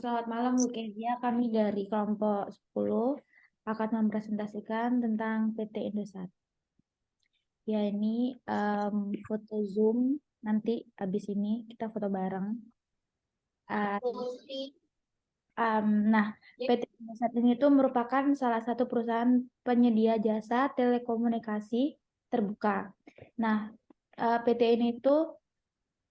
Selamat malam Bu Kezia, kami dari kelompok 10 akan mempresentasikan tentang PT Indosat. Ya ini foto Zoom, nanti habis ini kita foto bareng. Uh, nah, PT Indosat ini tuh merupakan salah satu perusahaan penyedia jasa telekomunikasi terbuka. Nah, PT ini tuh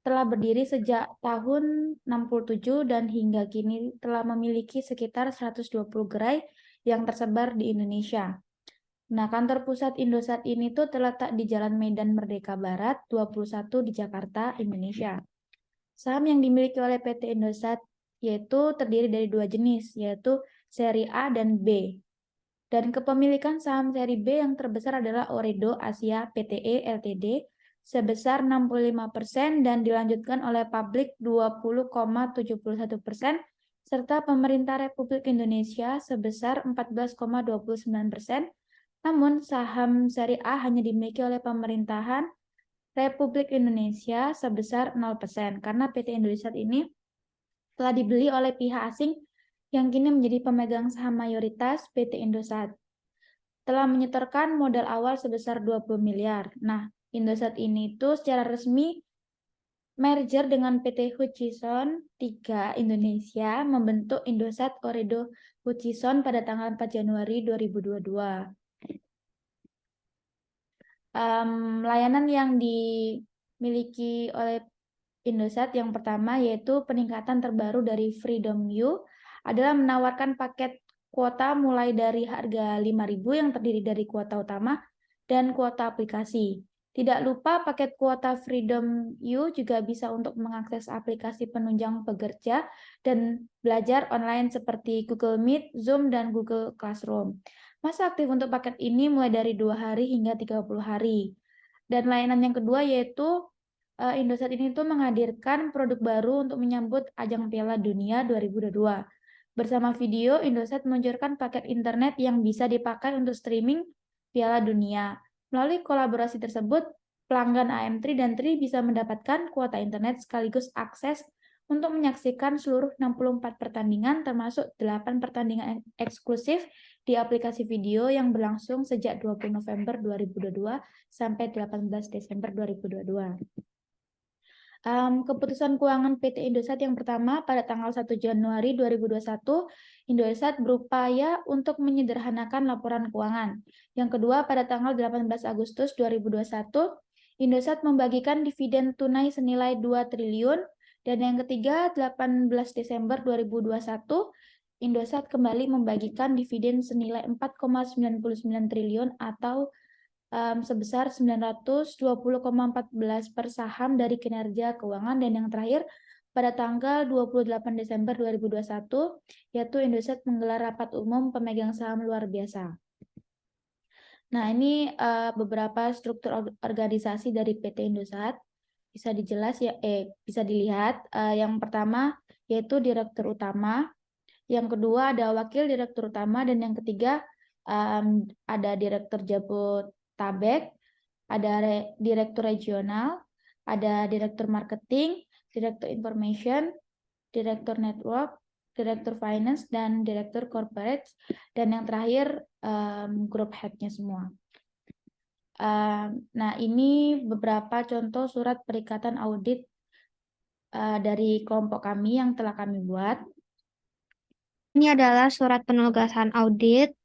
telah berdiri sejak tahun 67 dan hingga kini telah memiliki sekitar 120 gerai yang tersebar di Indonesia. Nah, kantor pusat Indosat ini tuh terletak di Jalan Medan Merdeka Barat 21 di Jakarta, Indonesia. Saham yang dimiliki oleh PT Indosat yaitu terdiri dari dua jenis, yaitu seri A dan B. Dan kepemilikan saham seri B yang terbesar adalah Oredo Asia Pte Ltd sebesar 65% dan dilanjutkan oleh Publik 20,71% serta pemerintah Republik Indonesia sebesar 14,29%. Namun saham seri A hanya dimiliki oleh pemerintahan Republik Indonesia sebesar 0% karena PT Indosat ini telah dibeli oleh pihak asing yang kini menjadi pemegang saham mayoritas PT Indosat. Telah menyetorkan modal awal sebesar 20 miliar. Nah, Indosat ini tuh secara resmi merger dengan PT Hutchison 3 Indonesia membentuk Indosat Oredo Hutchison pada tanggal 4 Januari 2022. Layanan yang dimiliki oleh Indosat yang pertama yaitu peningkatan terbaru dari Freedom U adalah menawarkan paket kuota mulai dari harga 5.000 yang terdiri dari kuota utama dan kuota aplikasi. Tidak lupa paket kuota Freedom U juga bisa untuk mengakses aplikasi penunjang pekerja dan belajar online seperti Google Meet, Zoom, dan Google Classroom. Masa aktif untuk paket ini mulai dari 2 hari hingga 30 hari. Dan layanan yang kedua yaitu Indosat ini tuh menghadirkan produk baru untuk menyambut ajang Piala Dunia 2022. Bersama video, Indosat meluncurkan paket internet yang bisa dipakai untuk streaming Piala Dunia. Melalui kolaborasi tersebut, pelanggan AM3 dan TRI bisa mendapatkan kuota internet sekaligus akses untuk menyaksikan seluruh 64 pertandingan termasuk 8 pertandingan eksklusif di aplikasi video yang berlangsung sejak 20 November 2022 sampai 18 Desember 2022. Keputusan keuangan PT Indosat yang pertama pada tanggal 1 Januari 2021, Indosat berupaya untuk menyederhanakan laporan keuangan. Yang kedua, pada tanggal 18 Agustus 2021, Indosat membagikan dividen tunai senilai 2 triliun. Dan yang ketiga, 18 Desember 2021, Indosat kembali membagikan dividen senilai 4,99 triliun atau sebesar 920,14 per saham dari kinerja keuangan. Dan yang terakhir pada tanggal 28 Desember 2021 yaitu Indosat menggelar rapat umum pemegang saham luar biasa. Nah, ini beberapa struktur organisasi dari PT Indosat bisa bisa dilihat. Yang pertama yaitu direktur utama, yang kedua ada wakil direktur utama, dan yang ketiga ada direktur Jabotabek, ada direktur regional, ada direktur marketing, direktur information, direktur network, direktur finance, dan direktur corporate, dan yang terakhir group head-nya semua. Nah, ini beberapa contoh surat perikatan audit dari kelompok kami yang telah kami buat. Ini adalah surat penugasan audit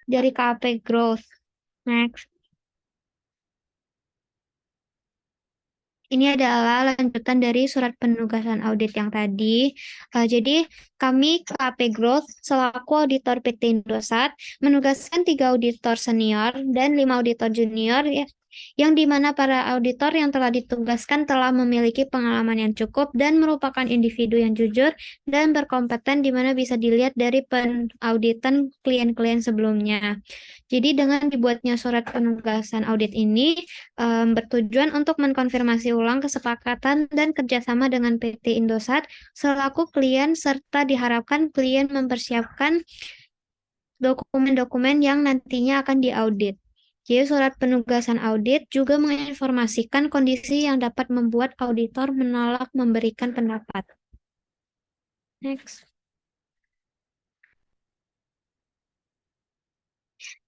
dari KAP Growth. Next. Ini adalah lanjutan dari surat penugasan audit yang tadi. Jadi kami KAP Growth selaku auditor PT Indosat menugaskan 3 auditor senior dan 5 auditor junior yang dimana para auditor yang telah ditugaskan telah memiliki pengalaman yang cukup dan merupakan individu yang jujur dan berkompeten di mana bisa dilihat dari penauditan klien-klien sebelumnya. Jadi dengan dibuatnya surat penugasan audit ini bertujuan untuk mengkonfirmasi ulang kesepakatan dan kerjasama dengan PT Indosat selaku klien serta diharapkan klien mempersiapkan dokumen-dokumen yang nantinya akan diaudit. Jadi surat penugasan audit juga menginformasikan kondisi yang dapat membuat auditor menolak memberikan pendapat. Next.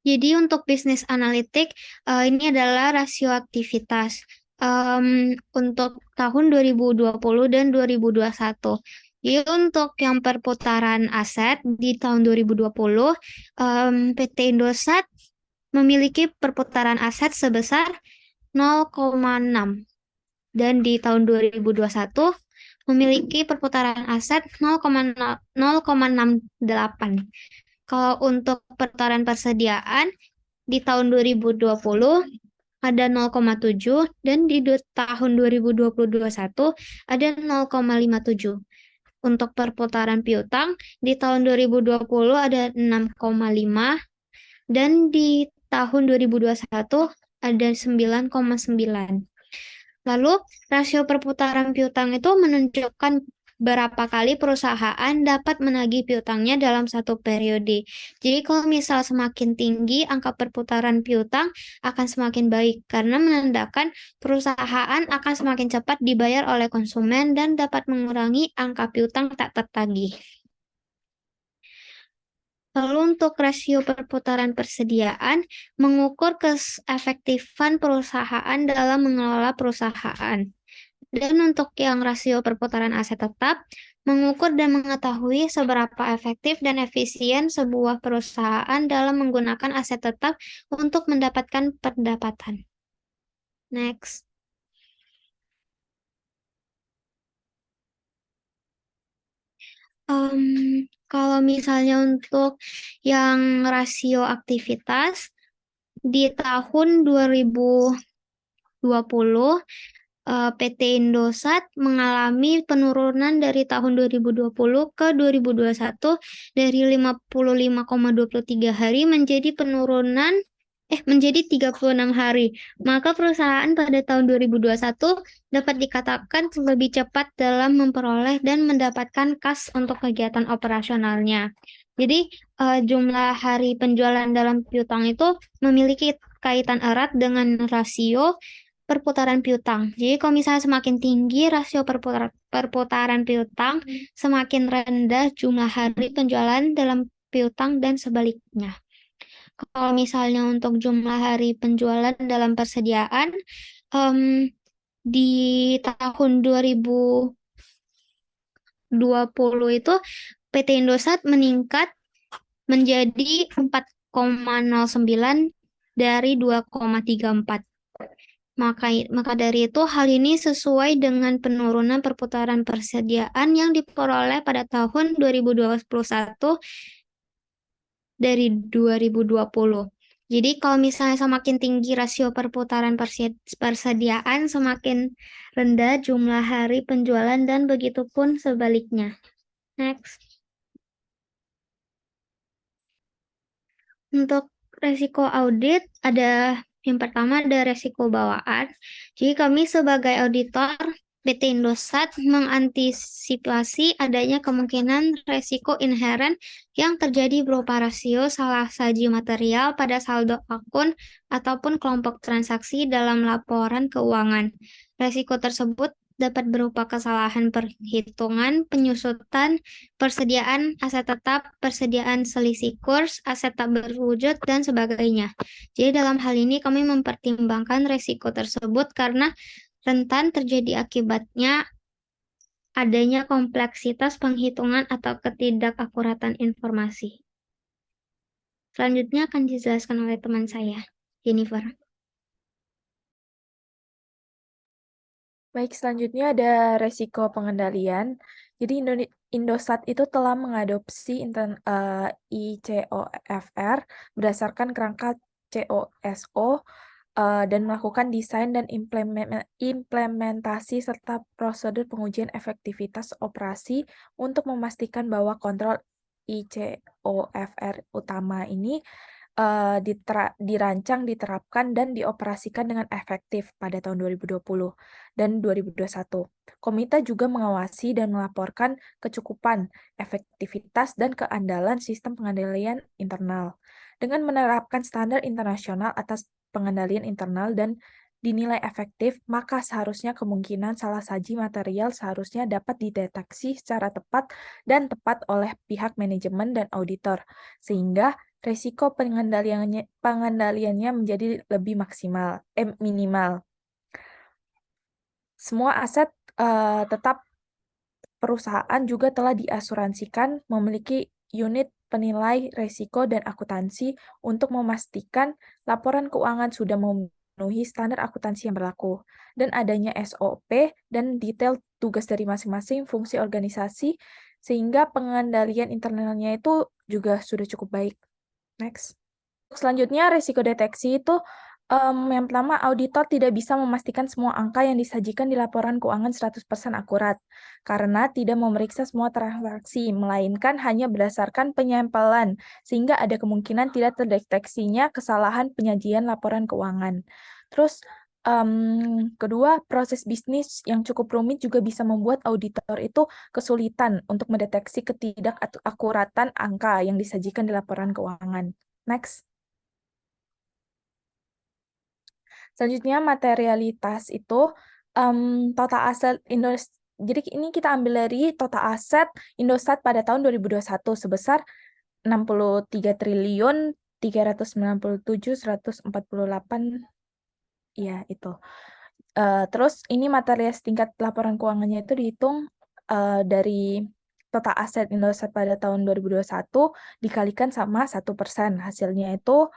Jadi untuk bisnis analitik, ini adalah rasio aktivitas untuk tahun 2020 dan 2021. Jadi untuk yang perputaran aset di tahun 2020, PT Indosat memiliki perputaran aset sebesar 0,6 dan di tahun 2021 memiliki perputaran aset 0,68. Kalau untuk perputaran persediaan di tahun 2020 ada 0,7 dan di tahun 2021 ada 0,57. Untuk perputaran piutang di tahun 2020 ada 6,5 dan di tahun 2021 ada 9,9. Lalu rasio perputaran piutang itu menunjukkan berapa kali perusahaan dapat menagih piutangnya dalam satu periode. Jadi kalau misal semakin tinggi angka perputaran piutang akan semakin baik karena menandakan perusahaan akan semakin cepat dibayar oleh konsumen dan dapat mengurangi angka piutang tak tertagih. Lalu untuk rasio perputaran persediaan mengukur keefektifan perusahaan dalam mengelola perusahaan. Dan untuk yang rasio perputaran aset tetap, mengukur dan mengetahui seberapa efektif dan efisien sebuah perusahaan dalam menggunakan aset tetap untuk mendapatkan pendapatan. Next. Kalau misalnya untuk yang rasio aktivitas, di tahun 2020, PT Indosat mengalami penurunan dari tahun 2020 ke 2021 dari 55,23 hari menjadi menjadi 36 hari. Maka perusahaan pada tahun 2021 dapat dikatakan lebih cepat dalam memperoleh dan mendapatkan kas untuk kegiatan operasionalnya. Jadi jumlah hari penjualan dalam piutang itu memiliki kaitan erat dengan rasio perputaran piutang. Jadi kalau misalnya semakin tinggi rasio perputaran piutang, semakin rendah jumlah hari penjualan dalam piutang dan sebaliknya. Kalau misalnya untuk jumlah hari penjualan dalam persediaan, di tahun 2020 itu PT Indosat meningkat menjadi 4,09 dari 2,34. Maka dari itu hal ini sesuai dengan penurunan perputaran persediaan yang diperoleh pada tahun 2021 dari 2020. Jadi kalau misalnya semakin tinggi rasio perputaran persediaan, semakin rendah jumlah hari penjualan dan begitu pun sebaliknya. Next. Untuk resiko audit ada yang pertama ada resiko bawaan. Jadi kami sebagai auditor PT Indosat mengantisipasi adanya kemungkinan resiko inheren yang terjadi berupa rasio salah saji material pada saldo akun ataupun kelompok transaksi dalam laporan keuangan. Resiko tersebut dapat berupa kesalahan perhitungan, penyusutan, persediaan aset tetap, persediaan selisih kurs, aset tak berwujud, dan sebagainya. Jadi dalam hal ini kami mempertimbangkan resiko tersebut karena rentan terjadi akibatnya adanya kompleksitas penghitungan atau ketidakakuratan informasi. Selanjutnya akan dijelaskan oleh teman saya, Jennifer. Baik, selanjutnya ada resiko pengendalian. Jadi Indosat itu telah mengadopsi ICOFR berdasarkan kerangka COSO dan melakukan desain dan implementasi serta prosedur pengujian efektivitas operasi untuk memastikan bahwa kontrol ICOFR utama ini dirancang, diterapkan, dan dioperasikan dengan efektif pada tahun 2020 dan 2021. Komite juga mengawasi dan melaporkan kecukupan, efektivitas, dan keandalan sistem pengendalian internal dengan menerapkan standar internasional atas pengendalian internal dan dinilai efektif, maka seharusnya kemungkinan salah saji material seharusnya dapat dideteksi secara tepat dan tepat oleh pihak manajemen dan auditor, sehingga risiko pengendaliannya menjadi lebih minimal. Semua aset tetap perusahaan juga telah diasuransikan memiliki unit penilai risiko dan akuntansi untuk memastikan laporan keuangan sudah memenuhi standar akuntansi yang berlaku, dan adanya SOP dan detail tugas dari masing-masing fungsi organisasi, sehingga pengendalian internalnya itu juga sudah cukup baik. Next. Selanjutnya, risiko deteksi itu yang pertama, auditor tidak bisa memastikan semua angka yang disajikan di laporan keuangan 100% akurat, karena tidak memeriksa semua transaksi, melainkan hanya berdasarkan penyampelan, sehingga ada kemungkinan tidak terdeteksinya kesalahan penyajian laporan keuangan. Terus, kedua, proses bisnis yang cukup rumit juga bisa membuat auditor itu kesulitan untuk mendeteksi ketidakakuratan angka yang disajikan di laporan keuangan. Next. Selanjutnya, materialitas itu total aset Indosat. Jadi ini kita ambil dari total aset Indosat pada tahun 2021 sebesar 63.397.148, ya itu. Terus ini materialitas tingkat laporan keuangannya itu dihitung dari total aset Indosat pada tahun 2021 dikalikan sama 1%. Hasilnya itu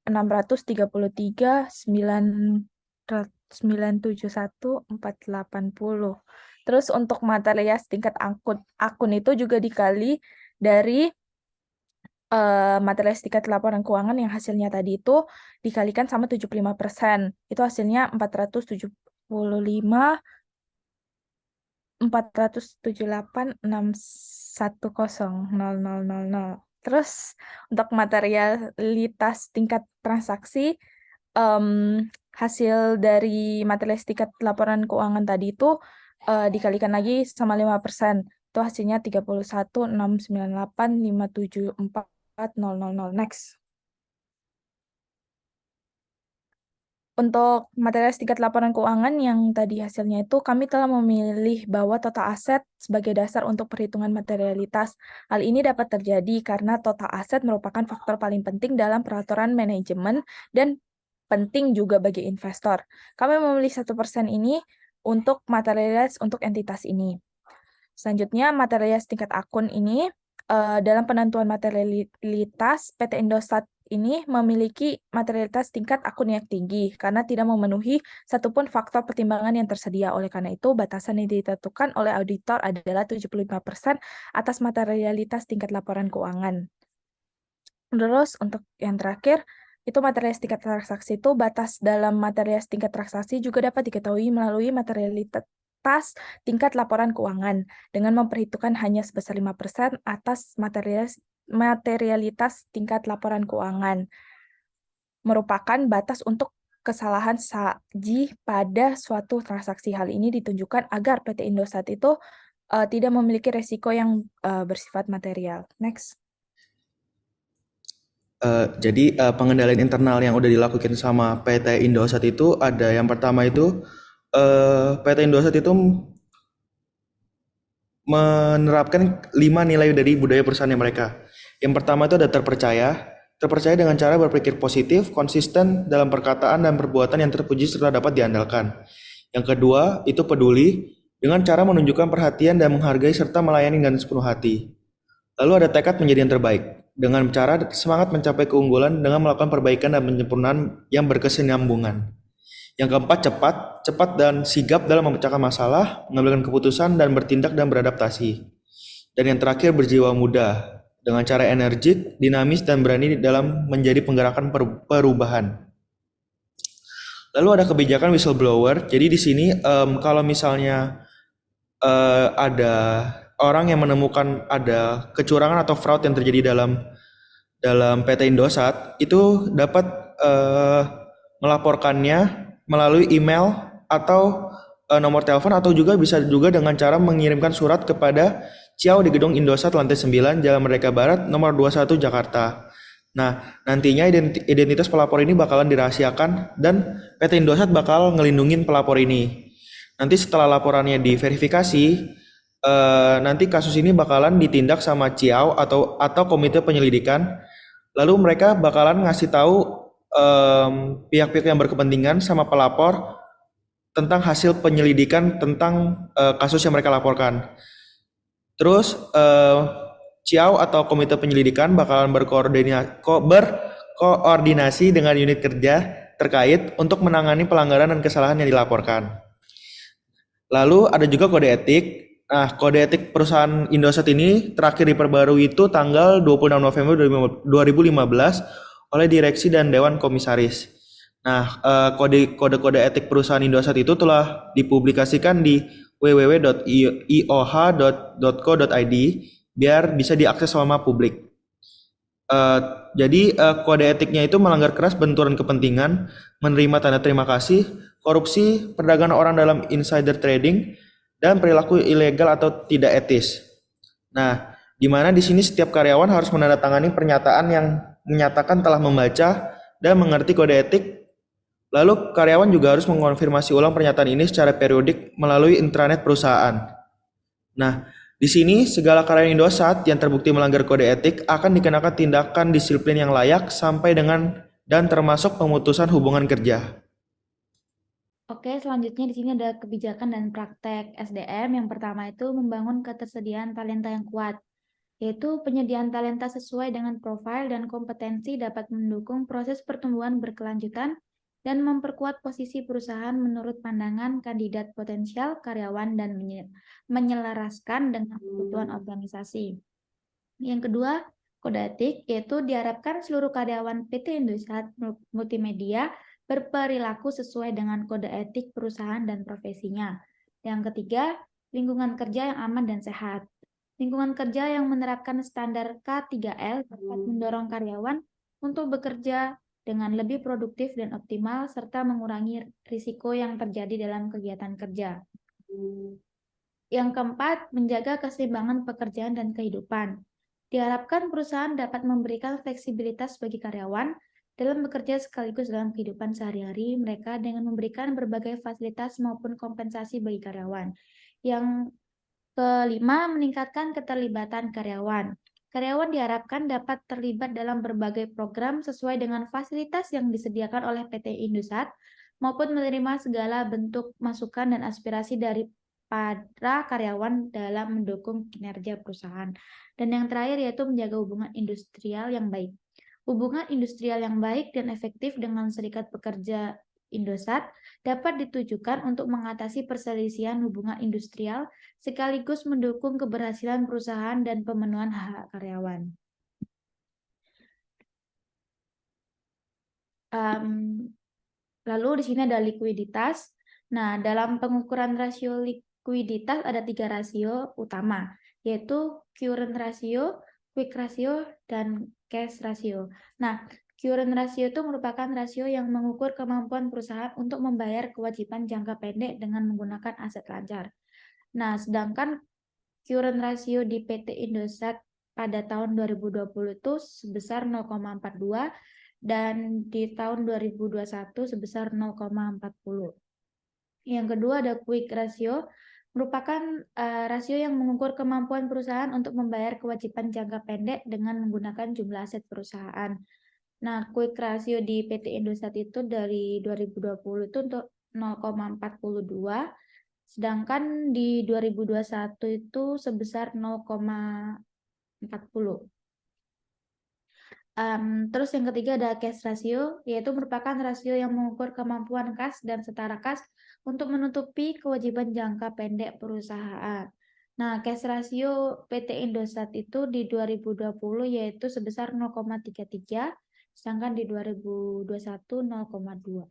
633.971.480. Terus untuk materialitas tingkat akun itu juga dikali dari materialitas tingkat laporan keuangan yang hasilnya tadi itu dikalikan sama 75%. Itu hasilnya 478.610.000. Terus untuk materialitas tingkat transaksi, hasil dari materialitas tingkat laporan keuangan tadi itu dikalikan lagi sama 5%. Itu hasilnya 31.698.574.000. Next. Untuk materialitas tingkat laporan keuangan yang tadi hasilnya itu, kami telah memilih bahwa total aset sebagai dasar untuk perhitungan materialitas. Hal ini dapat terjadi karena total aset merupakan faktor paling penting dalam peraturan manajemen dan penting juga bagi investor. Kami memilih 1% ini untuk materialitas untuk entitas ini. Selanjutnya, materialitas tingkat akun ini, dalam penentuan materialitas, PT Indosat ini memiliki materialitas tingkat akun yang tinggi karena tidak memenuhi satupun faktor pertimbangan yang tersedia. Oleh karena itu, batasan yang ditentukan oleh auditor adalah 75% atas materialitas tingkat laporan keuangan. Terus, untuk yang terakhir, itu materialitas tingkat transaksi itu batas dalam materialitas tingkat transaksi juga dapat diketahui melalui materialitas tingkat laporan keuangan dengan memperhitungkan hanya sebesar 5% atas materialitas tingkat laporan keuangan. Merupakan batas untuk kesalahan saji pada suatu transaksi. Hal ini ditunjukkan agar PT Indosat itu tidak memiliki resiko yang bersifat material. Next. Jadi pengendalian internal yang udah dilakukan sama PT Indosat itu ada yang pertama itu PT Indosat itu menerapkan 5 nilai dari budaya perusahaannya mereka. Yang pertama itu ada terpercaya dengan cara berpikir positif, konsisten dalam perkataan dan perbuatan yang terpuji serta dapat diandalkan. Yang kedua itu peduli dengan cara menunjukkan perhatian dan menghargai serta melayani dengan sepenuh hati. Lalu ada tekad menjadi yang terbaik dengan cara semangat mencapai keunggulan dengan melakukan perbaikan dan penyempurnaan yang berkesinambungan. Yang keempat, cepat dan sigap dalam memecahkan masalah, mengambil keputusan dan bertindak dan beradaptasi. Dan yang terakhir, berjiwa muda dengan cara energik, dinamis dan berani dalam menjadi penggerakan perubahan. Lalu ada kebijakan whistleblower. Jadi di sini kalau misalnya ada orang yang menemukan ada kecurangan atau fraud yang terjadi dalam PT Indosat, itu dapat melaporkannya melalui email atau nomor telepon, atau juga bisa juga dengan cara mengirimkan surat kepada Ciao di Gedung Indosat lantai 9 Jalan Merdeka Barat nomor 21 Jakarta. Nah, nantinya identitas pelapor ini bakalan dirahasiakan dan PT Indosat bakal ngelindungin pelapor ini. Nanti setelah laporannya diverifikasi, nanti kasus ini bakalan ditindak sama Ciao atau komite penyelidikan. Lalu mereka bakalan ngasih tahu pihak-pihak yang berkepentingan sama pelapor tentang hasil penyelidikan tentang kasus yang mereka laporkan. Terus Ciao atau komite penyelidikan bakalan berkoordinasi dengan unit kerja terkait untuk menangani pelanggaran dan kesalahan yang dilaporkan. Lalu ada juga kode etik. Nah, kode etik perusahaan Indosat ini terakhir diperbarui itu tanggal 26 November 2015 oleh direksi dan dewan komisaris. Nah, kode etik perusahaan Indosat itu telah dipublikasikan di www.ioh.co.id biar bisa diakses sama publik. Jadi kode etiknya itu melanggar keras benturan kepentingan, menerima tanda terima kasih, korupsi, perdagangan orang dalam insider trading, dan perilaku ilegal atau tidak etis. Nah, di mana di sini setiap karyawan harus menandatangani pernyataan yang menyatakan telah membaca dan mengerti kode etik. Lalu karyawan juga harus mengonfirmasi ulang pernyataan ini secara periodik melalui intranet perusahaan. Nah, di sini segala karyawan Indosat yang terbukti melanggar kode etik akan dikenakan tindakan disiplin yang layak sampai dengan dan termasuk pemutusan hubungan kerja. Oke, selanjutnya di sini ada kebijakan dan praktek SDM. Yang pertama itu membangun ketersediaan talenta yang kuat, yaitu penyediaan talenta sesuai dengan profil dan kompetensi dapat mendukung proses pertumbuhan berkelanjutan dan memperkuat posisi perusahaan menurut pandangan kandidat potensial karyawan dan menyelaraskan dengan kebutuhan organisasi. Yang kedua, kode etik, yaitu diharapkan seluruh karyawan PT Indosat Multimedia berperilaku sesuai dengan kode etik perusahaan dan profesinya. Yang ketiga, lingkungan kerja yang aman dan sehat. Lingkungan kerja yang menerapkan standar K3L dapat mendorong karyawan untuk bekerja dengan lebih produktif dan optimal, serta mengurangi risiko yang terjadi dalam kegiatan kerja. Yang keempat, menjaga keseimbangan pekerjaan dan kehidupan. Diharapkan perusahaan dapat memberikan fleksibilitas bagi karyawan dalam bekerja sekaligus dalam kehidupan sehari-hari mereka dengan memberikan berbagai fasilitas maupun kompensasi bagi karyawan. Yang kelima, meningkatkan keterlibatan karyawan. Karyawan diharapkan dapat terlibat dalam berbagai program sesuai dengan fasilitas yang disediakan oleh PT Indosat maupun menerima segala bentuk masukan dan aspirasi dari para karyawan dalam mendukung kinerja perusahaan. Dan yang terakhir yaitu menjaga hubungan industrial yang baik. Hubungan industrial yang baik dan efektif dengan serikat pekerja Indosat dapat ditujukan untuk mengatasi perselisihan hubungan industrial sekaligus mendukung keberhasilan perusahaan dan pemenuhan hak karyawan. Lalu di sini ada likuiditas. Nah, dalam pengukuran rasio likuiditas ada 3 rasio utama, yaitu current ratio, quick ratio, dan cash ratio. Nah, current ratio itu merupakan rasio yang mengukur kemampuan perusahaan untuk membayar kewajiban jangka pendek dengan menggunakan aset lancar. Nah, sedangkan current ratio di PT Indosat pada tahun 2020 itu sebesar 0,42 dan di tahun 2021 sebesar 0,40. Yang kedua ada quick ratio, merupakan rasio yang mengukur kemampuan perusahaan untuk membayar kewajiban jangka pendek dengan menggunakan jumlah aset perusahaan. Nah, quick ratio di PT Indosat itu dari 2020 itu untuk 0,42, sedangkan di 2021 itu sebesar 0,40. Terus yang ketiga ada cash ratio, yaitu merupakan rasio yang mengukur kemampuan kas dan setara kas untuk menutupi kewajiban jangka pendek perusahaan. Nah, cash ratio PT Indosat itu di 2020 yaitu sebesar 0,33, sedangkan di 2021 0,02.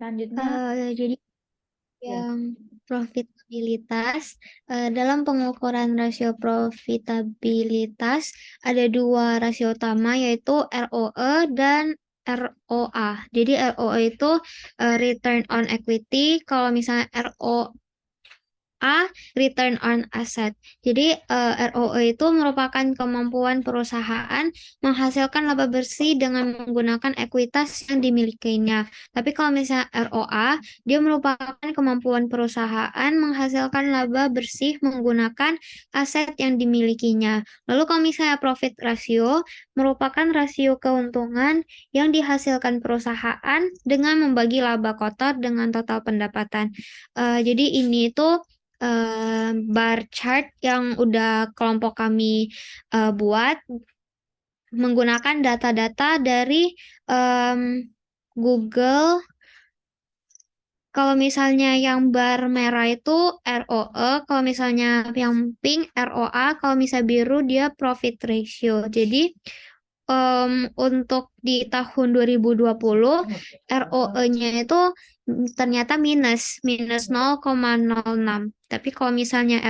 Selanjutnya, Jadi yang profitabilitas, dalam pengukuran rasio profitabilitas ada 2 rasio utama yaitu ROE dan ROA. Jadi ROE itu return on equity, kalau misalnya ROA, Return on Asset. Jadi ROE itu merupakan kemampuan perusahaan menghasilkan laba bersih dengan menggunakan ekuitas yang dimilikinya. Tapi kalau misalnya ROA, dia merupakan kemampuan perusahaan menghasilkan laba bersih menggunakan aset yang dimilikinya. Lalu kalau misalnya profit ratio, merupakan rasio keuntungan yang dihasilkan perusahaan dengan membagi laba kotor dengan total pendapatan. Jadi ini tuh bar chart yang udah kelompok kami buat menggunakan data-data dari Google. Kalau misalnya yang bar merah itu ROE, kalau misalnya yang pink ROA, kalau misalnya biru dia profit ratio. Jadi untuk di tahun 2020 ROE-nya itu ternyata minus 0,06. Tapi kalau misalnya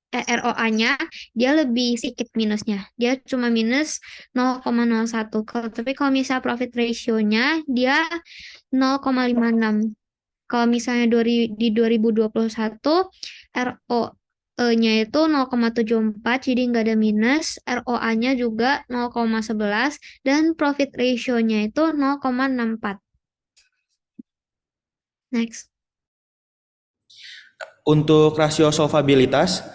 ROA-nya dia lebih sedikit minusnya. Dia cuma minus 0,01. Tapi kalau misalnya profit ratio-nya dia 0,56. Kalau misalnya di 2021 ROE-nya itu 0,74 jadi nggak ada minus, ROA-nya juga 0,11 dan profit ratio-nya itu 0,64. Next. Untuk rasio solvabilitas,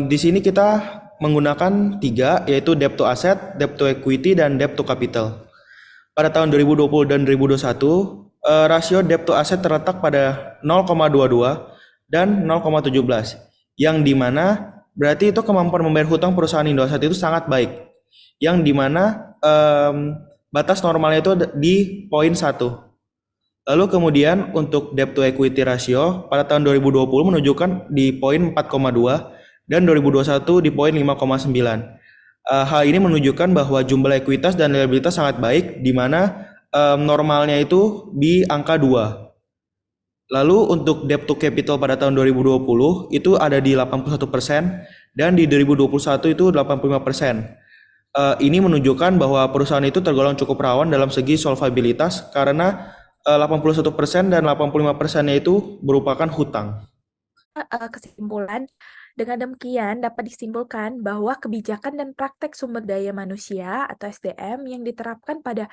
di sini kita menggunakan 3, yaitu debt to asset, debt to equity, dan debt to capital. Pada tahun 2020 dan 2021, rasio debt to asset terletak pada 0,22 dan 0,17, yang dimana berarti itu kemampuan membayar hutang perusahaan Indosat itu sangat baik, yang dimana batas normalnya itu di poin 1. Lalu kemudian untuk debt to equity ratio pada tahun 2020 menunjukkan di poin 4,2 dan 2021 di poin 5,9. Hal ini menunjukkan bahwa jumlah ekuitas dan liabilitas sangat baik, di mana normalnya itu di angka 2. Lalu untuk debt to capital pada tahun 2020 itu ada di 81% dan di 2021 itu 85%. Ini menunjukkan bahwa perusahaan itu tergolong cukup rawan dalam segi solvabilitas karena 81% dan 85%-nya itu merupakan hutang. Kesimpulan, dengan demikian dapat disimpulkan bahwa kebijakan dan praktek sumber daya manusia atau SDM yang diterapkan pada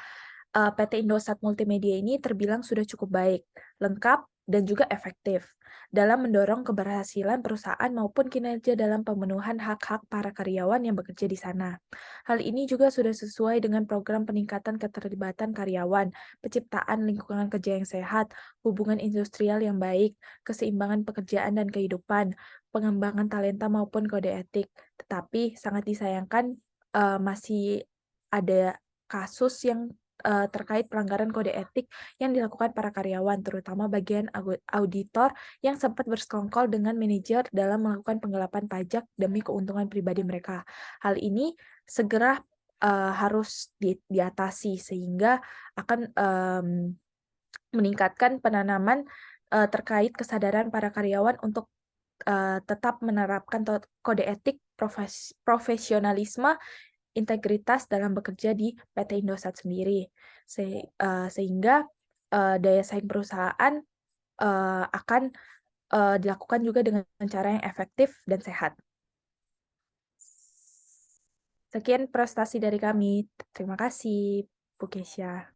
PT Indosat Multimedia ini terbilang sudah cukup baik, lengkap, dan juga efektif dalam mendorong keberhasilan perusahaan maupun kinerja dalam pemenuhan hak-hak para karyawan yang bekerja di sana. Hal ini juga sudah sesuai dengan program peningkatan keterlibatan karyawan, penciptaan lingkungan kerja yang sehat, hubungan industrial yang baik, keseimbangan pekerjaan dan kehidupan, pengembangan talenta maupun kode etik. Tetapi sangat disayangkan masih ada kasus yang terkait pelanggaran kode etik yang dilakukan para karyawan, terutama bagian auditor yang sempat bersekongkol dengan manajer dalam melakukan penggelapan pajak demi keuntungan pribadi mereka. Hal ini segera harus diatasi sehingga akan meningkatkan penanaman terkait kesadaran para karyawan untuk tetap menerapkan kode etik, profesionalisme, integritas dalam bekerja di PT Indosat sendiri, sehingga daya saing perusahaan akan dilakukan juga dengan cara yang efektif dan sehat. Sekian prestasi dari kami. Terima kasih, Bu Kesha.